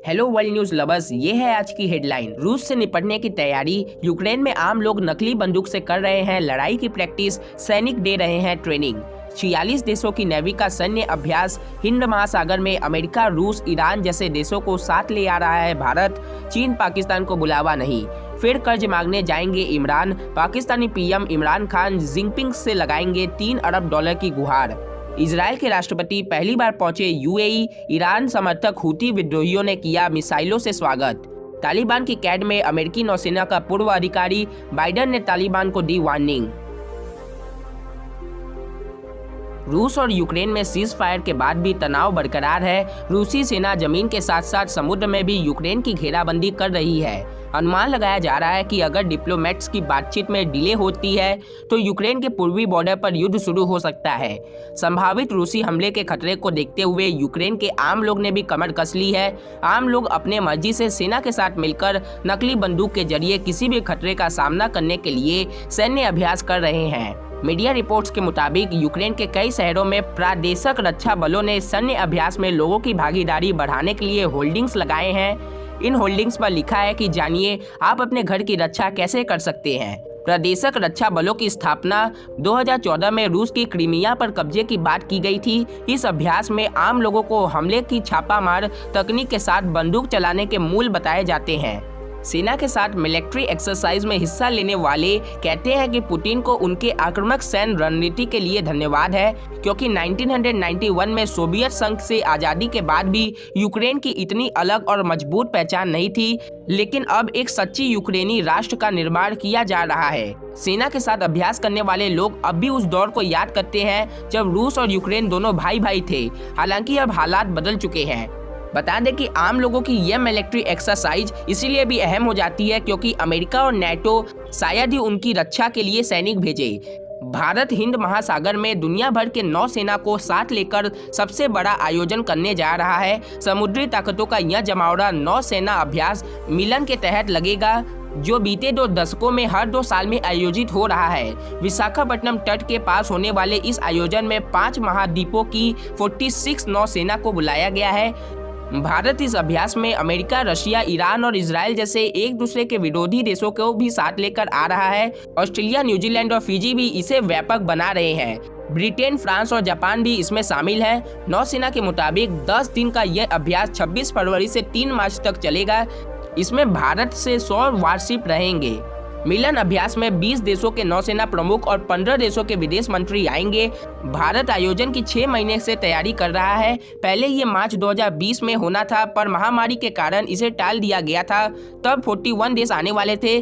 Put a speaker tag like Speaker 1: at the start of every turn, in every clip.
Speaker 1: Hello world news lovers, ये है आज की हेडलाइन। रूस से निपटने की तैयारी, यूक्रेन में आम लोग नकली बंदूक से कर रहे हैं लड़ाई की प्रैक्टिस, सैनिक दे रहे हैं ट्रेनिंग। 46 देशों की नेवी का सैन्य अभ्यास, हिंद महासागर में अमेरिका, रूस, ईरान जैसे देशों को साथ ले आ रहा है भारत। चीन पाकिस्तान को बुलावा नहीं, फिर कर्ज मांगने जाएंगे इमरान। पाकिस्तानी पीएम इमरान खान जिनपिंग से लगाएंगे $3 अरब की गुहार। इजराइल के राष्ट्रपति पहली बार पहुंचे यूएई, ईरान समर्थक हूती विद्रोहियों ने किया मिसाइलों से स्वागत। तालिबान की कैद में अमेरिकी नौसेना का पूर्व अधिकारी, बाइडेन ने तालिबान को दी वार्निंग। रूस और यूक्रेन में सीज फायर के बाद भी तनाव बरकरार है। रूसी सेना जमीन के साथ साथ समुद्र में भी यूक्रेन की घेराबंदी कर रही है। अनुमान लगाया जा रहा है कि अगर डिप्लोमेट्स की बातचीत में डिले होती है तो यूक्रेन के पूर्वी बॉर्डर पर युद्ध शुरू हो सकता है। संभावित रूसी हमले के खतरे को देखते हुए यूक्रेन के आम लोग ने भी कमर कस ली है। आम लोग अपने मर्जी से सेना के साथ मिलकर नकली बंदूक के जरिए किसी भी खतरे का सामना करने के लिए सैन्य अभ्यास कर रहे हैं। मीडिया रिपोर्ट्स के मुताबिक यूक्रेन के कई शहरों में प्रादेशिक रक्षा बलों ने सैन्य अभ्यास में लोगों की भागीदारी बढ़ाने के लिए होल्डिंग्स लगाए हैं। इन होल्डिंग्स पर लिखा है कि जानिए आप अपने घर की रक्षा कैसे कर सकते हैं। प्रादेशिक रक्षा बलों की स्थापना 2014 में रूस की क्रीमिया पर कब्जे की बात की गई थी। इस अभ्यास में आम लोगों को हमले की छापामार तकनीक के साथ बंदूक चलाने के मूल बताए जाते हैं। सेना के साथ मिलिट्री एक्सरसाइज में हिस्सा लेने वाले कहते हैं कि पुतिन को उनके आक्रामक सैन्य रणनीति के लिए धन्यवाद है, क्योंकि 1991 में सोवियत संघ से आज़ादी के बाद भी यूक्रेन की इतनी अलग और मजबूत पहचान नहीं थी। लेकिन अब एक सच्ची यूक्रेनी राष्ट्र का निर्माण किया जा रहा है। सेना के साथ अभ्यास करने वाले लोग अब भी उस दौर को याद करते हैं जब रूस और यूक्रेन दोनों भाई भाई थे। हालांकि अब हालात बदल चुके हैं। बता दें कि आम लोगों की यह मिलिट्री एक्सरसाइज इसीलिए भी अहम हो जाती है क्योंकि अमेरिका और नेटो शायद ही उनकी रक्षा के लिए सैनिक भेजे। भारत हिंद महासागर में दुनिया भर के नौसेना को साथ लेकर सबसे बड़ा आयोजन करने जा रहा है। समुद्री ताकतों का यह जमावड़ा नौसेना अभ्यास मिलन के तहत लगेगा, जो बीते 2 दशकों में हर 2 साल में आयोजित हो रहा है। विशाखापट्टनम तट के पास होने वाले इस आयोजन में 5 महाद्वीपों की 46 नौसेना को बुलाया गया है। भारत इस अभ्यास में अमेरिका, रशिया, ईरान और इजराइल जैसे एक दूसरे के विरोधी देशों को भी साथ लेकर आ रहा है। ऑस्ट्रेलिया, न्यूजीलैंड और फिजी भी इसे व्यापक बना रहे हैं। ब्रिटेन, फ्रांस और जापान भी इसमें शामिल है। नौसेना के मुताबिक 10 दिन का यह अभ्यास 26 फरवरी से 3 मार्च तक चलेगा। इसमें भारत से 100 वारशिप रहेंगे। मिलन अभ्यास में 20 देशों के नौसेना प्रमुख और 15 देशों के विदेश मंत्री आएंगे। भारत आयोजन की 6 महीने से तैयारी कर रहा है। पहले ये मार्च 2020 में होना था, पर महामारी के कारण इसे टाल दिया गया था। तब 41 देश आने वाले थे।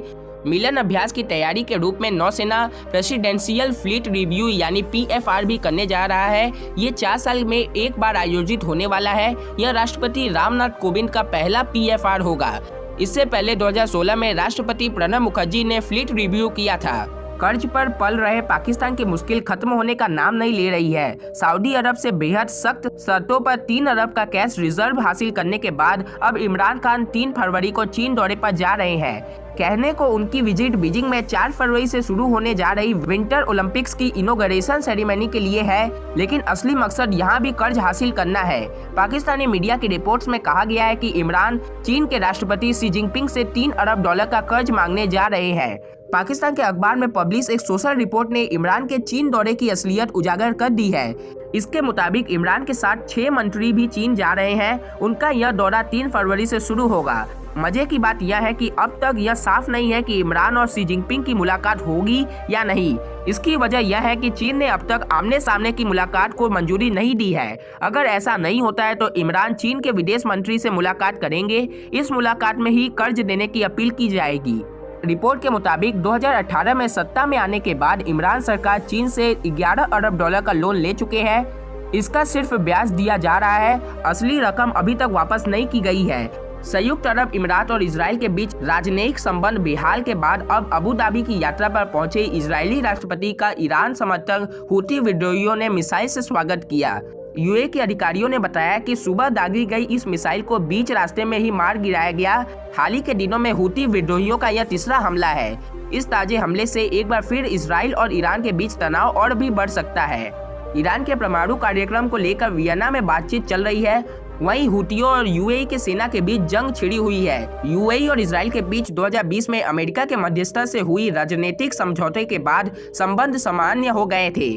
Speaker 1: मिलन अभ्यास की तैयारी के रूप में नौसेना प्रेसिडेंशियल फ्लीट रिव्यू यानी PFR भी करने जा रहा है। ये 4 साल में एक बार आयोजित होने वाला है। यह राष्ट्रपति रामनाथ कोविंद का पहला PFR होगा। इससे पहले 2016 में राष्ट्रपति प्रणब मुखर्जी ने फ्लीट रिव्यू किया था। कर्ज पर पल रहे पाकिस्तान की मुश्किल खत्म होने का नाम नहीं ले रही है। सऊदी अरब से बेहद सख्त शर्तों पर 3 अरब का कैश रिजर्व हासिल करने के बाद अब इमरान खान 3 फरवरी को चीन दौरे पर जा रहे हैं। कहने को उनकी विजिट बीजिंग में 4 फरवरी से शुरू होने जा रही विंटर ओलंपिक्स की इनॉग्रेशन सेरेमनी के लिए है, लेकिन असली मकसद यहाँ भी कर्ज हासिल करना है। पाकिस्तानी मीडिया की रिपोर्ट्स में कहा गया है कि इमरान चीन के राष्ट्रपति शी जिनपिंग से $3 अरब का कर्ज मांगने जा रहे हैं। पाकिस्तान के अखबार में पब्लिश एक सोशल रिपोर्ट ने इमरान के चीन दौरे की असलियत उजागर कर दी है। इसके मुताबिक इमरान के साथ 6 मंत्री भी चीन जा रहे हैं। उनका यह दौरा 3 फरवरी से शुरू होगा। मजे की बात यह है कि अब तक यह साफ नहीं है कि इमरान और शी जिनपिंग की मुलाकात होगी या नहीं। इसकी वजह यह है कि चीन ने अब तक आमने सामने की मुलाकात को मंजूरी नहीं दी है। अगर ऐसा नहीं होता है तो इमरान चीन के विदेश मंत्री से मुलाकात करेंगे। इस मुलाकात में ही कर्ज देने की अपील की जाएगी। रिपोर्ट के मुताबिक 2018 में सत्ता में आने के बाद इमरान सरकार चीन से $11 अरब का लोन ले चुके हैं। इसका सिर्फ ब्याज दिया जा रहा है, असली रकम अभी तक वापस नहीं की गई है। संयुक्त अरब इमारात और इजराइल के बीच राजनयिक संबंध बेहाल के बाद अब अबू धाबी की यात्रा पर पहुंचे इजरायली राष्ट्रपति का ईरान समर्थक हूती विद्रोहियों ने मिसाइल से स्वागत किया। यूए के अधिकारियों ने बताया कि सुबह दागी गई इस मिसाइल को बीच रास्ते में ही मार गिराया गया। हाल ही के दिनों में हूती विद्रोहियों का यह तीसरा हमला है। इस ताजे हमले से एक बार फिर इजराइल और ईरान के बीच तनाव और भी बढ़ सकता है। ईरान के परमाणु कार्यक्रम को लेकर वियना में बातचीत चल रही है। वहीं हुतियों और यूएई के सेना के बीच जंग छिड़ी हुई है। यूएई और इजराइल के बीच 2020 में अमेरिका के मध्यस्थता से हुई राजनीतिक समझौते के बाद संबंध सामान्य हो गए थे।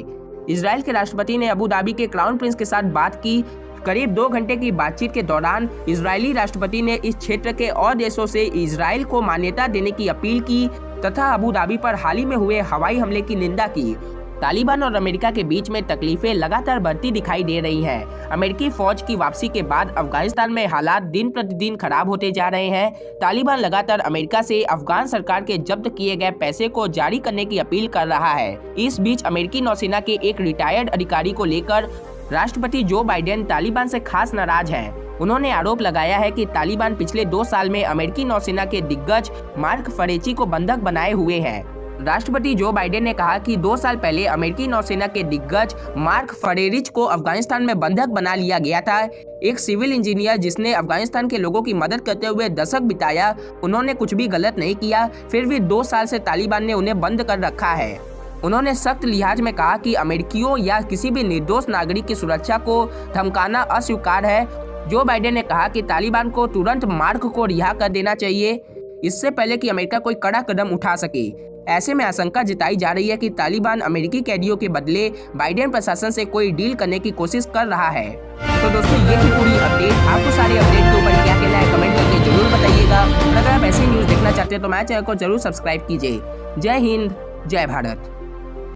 Speaker 1: इजराइल के राष्ट्रपति ने अबू धाबी के क्राउन प्रिंस के साथ बात की। करीब 2 घंटे की बातचीत के दौरान इजरायली राष्ट्रपति ने इस क्षेत्र के और देशों से इजराइल को मान्यता देने की अपील की तथा अबू धाबी पर हाल ही में हुए हवाई हमले की निंदा की। तालिबान और अमेरिका के बीच में तकलीफें लगातार बढ़ती दिखाई दे रही हैं। अमेरिकी फौज की वापसी के बाद अफगानिस्तान में हालात दिन प्रतिदिन खराब होते जा रहे हैं। तालिबान लगातार अमेरिका से अफगान सरकार के जब्त किए गए पैसे को जारी करने की अपील कर रहा है। इस बीच अमेरिकी नौसेना के एक रिटायर्ड अधिकारी को लेकर राष्ट्रपति जो बाइडेन तालिबान से खास नाराज हैं। उन्होंने आरोप लगाया है कि तालिबान पिछले 2 साल में अमेरिकी नौसेना के दिग्गज मार्क फरेची को बंधक बनाए हुए हैं। राष्ट्रपति जो बाइडेन ने कहा कि 2 साल पहले अमेरिकी नौसेना के दिग्गज मार्क फरेरिच को अफगानिस्तान में बंधक बना लिया गया था। एक सिविल इंजीनियर जिसने अफगानिस्तान के लोगों की मदद करते हुए दशक बिताया, उन्होंने कुछ भी गलत नहीं किया, फिर भी 2 साल से तालिबान ने उन्हें बंद कर रखा है। उन्होंने सख्त लिहाज में कहा कि अमेरिकियों या किसी भी निर्दोष नागरिक की सुरक्षा को धमकाना अस्वीकार्य है। जो बाइडेन ने कहा कि तालिबान को तुरंत मार्क को रिहा कर देना चाहिए, इससे पहले कि अमेरिका कोई कड़ा कदम उठा सके। ऐसे में आशंका जताई जा रही है कि तालिबान अमेरिकी कैदियों के बदले बाइडेन प्रशासन से कोई डील करने की कोशिश कर रहा है। तो दोस्तों, ये थी पूरी अपडेट। आपको सारे अपडेट के ऊपर क्या कहना है कमेंट करके जरूर बताइएगा। अगर आप ऐसे न्यूज़ देखना चाहते हैं तो मेरे चैनल को जरूर सब्सक्राइब कीजिए। जय हिंद, जय भारत।